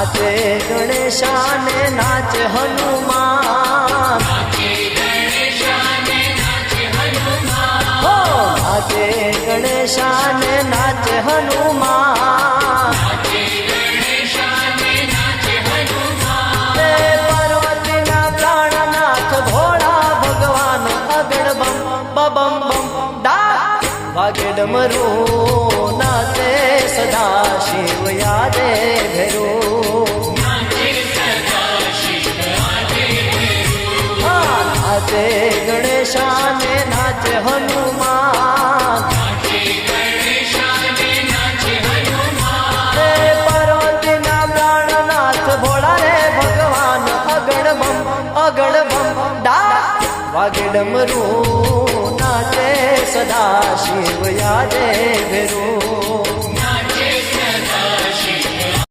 નાચે ગણેશાને નાચે હનુમાન, નાચે ગણેશાને નાચે હનુમાન, પાર્વતીના પ્રાણનાથ ભોળા ભગવાન અગણ બમ બમ બમ ડા વાગે ડમરું નાચે સદા શિવ યાદે ભેરું, નાચે ગણેશાને નાચે હનુમાન, પાર્વતીના પ્રાણનાથ ભોળા રે ભગવાન અગણ બમ ડા વાગે ડમરું નાચે સદા શિવ યાદે ભેરું.